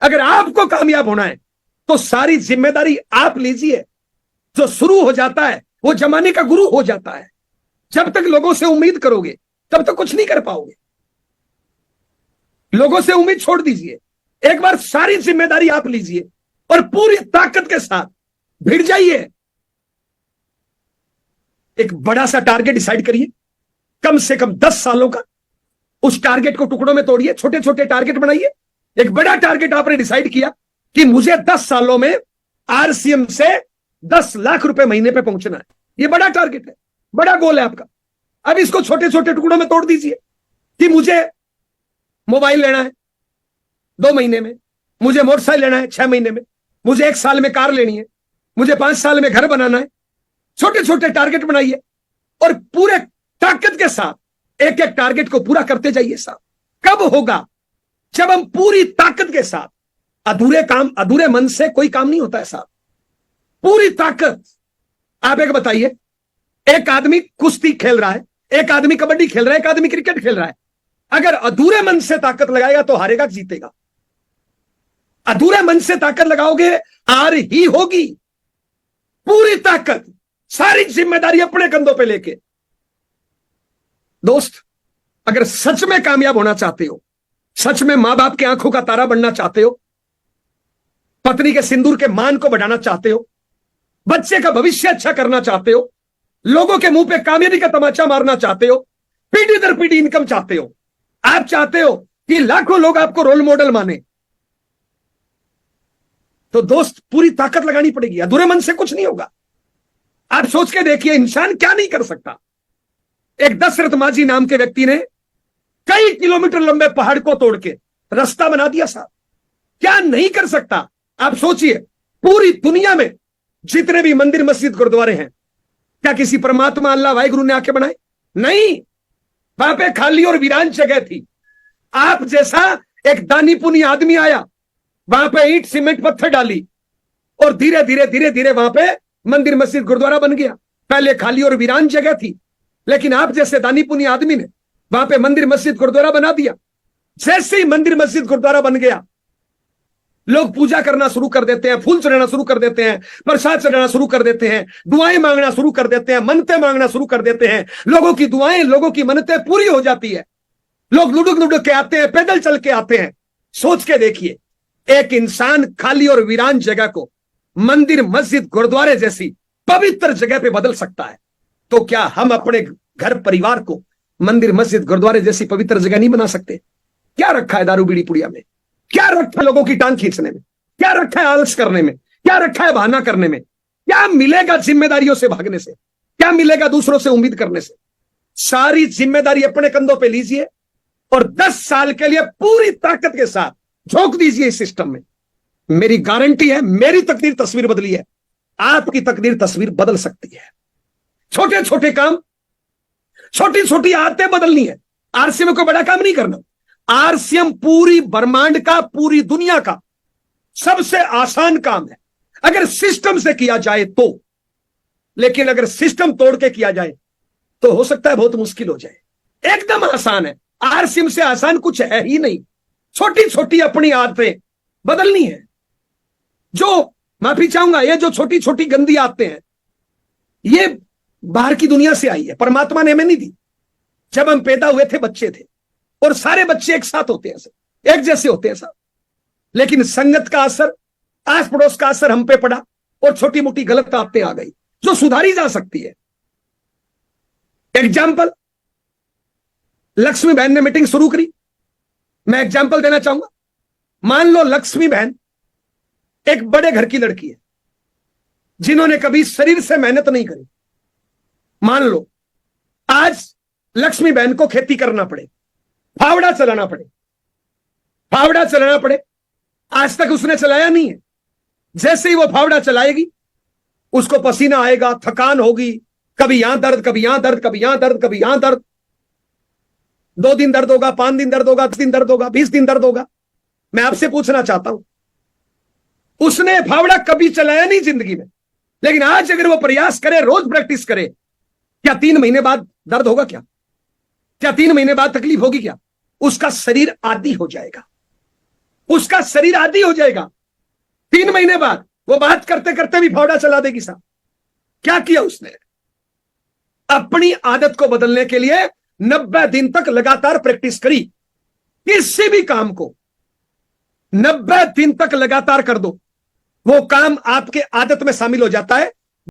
अगर आपको कामयाब होना है तो सारी जिम्मेदारी आप लीजिए। जो शुरू हो जाता है वो जमाने का गुरु हो जाता है। जब तक लोगों से उम्मीद करोगे तब तक कुछ नहीं कर पाओगे। लोगों से उम्मीद छोड़ दीजिए, एक बार सारी जिम्मेदारी आप लीजिए और पूरी ताकत के साथ भिड़ जाइए। एक बड़ा सा टारगेट डिसाइड करिए, कम से कम 10 सालों का। उस टारगेट को टुकड़ों में तोड़िए, छोटे छोटे टारगेट बनाइए। एक बड़ा टारगेट आपने डिसाइड किया कि मुझे 10 सालों में आरसीएम से 10 लाख रुपए महीने पे पहुंचना है। ये बड़ा टारगेट है, बड़ा गोल है आपका। अब इसको छोटे छोटे टुकड़ों में तोड़ दीजिए कि मुझे मोबाइल लेना है 2 महीने में, मुझे मोटरसाइकिल लेना है 6 महीने में, मुझे 1 साल में कार लेनी है, मुझे 5 साल में घर बनाना है। छोटे छोटे टारगेट बनाइए और पूरे ताकत के साथ एक एक टारगेट को पूरा करते जाइए साहब। कब होगा? जब हम पूरी ताकत के साथ, अधूरे मन से कोई काम नहीं होता है साहब, पूरी ताकत। आप एक बताइए, एक आदमी कुश्ती खेल रहा है, एक आदमी कबड्डी खेल रहा है, एक आदमी क्रिकेट खेल रहा है। अगर अधूरे मन से ताकत लगाएगा तो हारेगा कि जीतेगा? अधूरे मन से ताकत लगाओगे हार ही होगी। पूरी ताकत, सारी जिम्मेदारी अपने कंधों पे लेके। दोस्त, अगर सच में कामयाब होना चाहते हो, सच में मां बाप की आंखों का तारा बनना चाहते हो, पत्नी के सिंदूर के मान को बढ़ाना चाहते हो, बच्चे का भविष्य अच्छा करना चाहते हो, लोगों के मुंह पे कामयाबी का तमाचा मारना चाहते हो, पीढ़ी दर पीढ़ी इनकम चाहते हो, आप चाहते हो कि लाखों लोग आपको रोल मॉडल माने, तो दोस्त पूरी ताकत लगानी पड़ेगी। अधूरे मन से कुछ नहीं होगा। आप सोच के देखिए, इंसान क्या नहीं कर सकता। एक दशरथ माझी नाम के व्यक्ति ने कई किलोमीटर लंबे पहाड़ को तोड़ के रास्ता बना दिया साहब। क्या नहीं कर सकता? आप सोचिए, पूरी दुनिया में जितने भी मंदिर मस्जिद गुरुद्वारे हैं, क्या किसी परमात्मा अल्लाह वाहिगुरु ने आके बनाए? नहीं। वहां पे खाली और वीरान जगह थी। आप जैसा एक दानी पुनी आदमी आया, वहां पे ईंट सीमेंट पत्थर डाली और धीरे धीरे धीरे धीरे वहां पे मंदिर मस्जिद गुरुद्वारा बन गया। पहले खाली और वीरान जगह थी, लेकिन आप जैसे दानी पुनी आदमी ने वहां पे मंदिर मस्जिद गुरुद्वारा बना दिया। जैसे ही मंदिर मस्जिद गुरुद्वारा बन गया, लोग पूजा करना शुरू कर देते हैं, फूल चढ़ाना शुरू कर देते हैं, प्रसाद चढ़ाना शुरू कर देते हैं, दुआएं मांगना शुरू कर देते हैं, मन्नतें मांगना शुरू कर देते हैं। लोगों की दुआएं, लोगों की मन्नतें पूरी हो जाती है। लोग लुढ़क लुढ़क के आते हैं, पैदल चल के आते हैं। सोच के देखिए, एक इंसान खाली और वीरान जगह को मंदिर मस्जिद गुरुद्वारे जैसी पवित्र जगह पे बदल सकता है, तो क्या हम अपने घर परिवार को मंदिर मस्जिद गुरुद्वारे जैसी पवित्र जगह नहीं बना सकते? क्या रखा है दारू बीड़ी पुड़िया में? क्या रखा है लोगों की टांग खींचने में? क्या रखा है आलस करने में? क्या रखा है बहाना करने में? क्या मिलेगा जिम्मेदारियों से भागने से? क्या मिलेगा दूसरों से उम्मीद करने से? सारी जिम्मेदारी अपने कंधों पे लीजिए और 10 साल के लिए पूरी ताकत के साथ झोंक दीजिए इस सिस्टम में। मेरी गारंटी है, मेरी तकदीर तस्वीर बदली है, आपकी तकदीर तस्वीर बदल सकती है। छोटे छोटे काम, छोटी छोटी आदतें बदलनी है। आरसीएम में कोई बड़ा काम नहीं करना। आरसीएम पूरी ब्रह्मांड का, पूरी दुनिया का सबसे आसान काम है अगर सिस्टम से किया जाए तो। लेकिन अगर सिस्टम तोड़ के किया जाए तो हो सकता है बहुत मुश्किल हो जाए। एकदम आसान है, आरसीएम से आसान कुछ है ही नहीं। छोटी छोटी अपनी आदतें बदलनी है। जो माफी चाहूंगा, ये जो छोटी छोटी गंदी आदतें हैं, ये बाहर की दुनिया से आई है, परमात्मा ने हमें नहीं दी। जब हम पैदा हुए थे, बच्चे थे, और सारे बच्चे एक साथ होते हैं, एक जैसे होते हैं सब। लेकिन संगत का असर, आस पड़ोस का असर हम पे पड़ा और छोटी मोटी गलत आदतें आ गई जो सुधारी जा सकती है। एग्जाम्पल, लक्ष्मी बहन ने मीटिंग शुरू करी। मैं एग्जाम्पल देना चाहूंगा। मान लो लक्ष्मी बहन एक बड़े घर की लड़की है जिन्होंने कभी शरीर से मेहनत नहीं करी। मान लो आज लक्ष्मी बहन को खेती करना पड़े, फावड़ा चलाना पड़े। आज तक उसने चलाया नहीं है। जैसे ही वो फावड़ा चलाएगी, उसको पसीना आएगा, थकान होगी, कभी यहां दर्द, कभी यहां दर्द, कभी यहां दर्द, कभी यहां दर्द। 2 दिन दर्द होगा, 5 दिन दर्द होगा, 10 दिन दर्द होगा, 20 दिन दर्द होगा। मैं आपसे पूछना चाहता हूं, उसने फावड़ा कभी चलाया नहीं जिंदगी में, लेकिन आज अगर वो प्रयास करे, रोज प्रैक्टिस करे, क्या 3 महीने बाद दर्द होगा? क्या 3 महीने बाद तकलीफ होगी? क्या उसका शरीर आदी हो जाएगा, उसका शरीर आदी हो जाएगा। 3 महीने बाद वो बात करते करते भी फावड़ा चला देगी साहब। क्या किया उसने? अपनी आदत को बदलने के लिए 90 दिन तक लगातार प्रैक्टिस करी। किसी भी काम को 90 दिन तक लगातार कर दो, वो काम आपके आदत में शामिल हो जाता है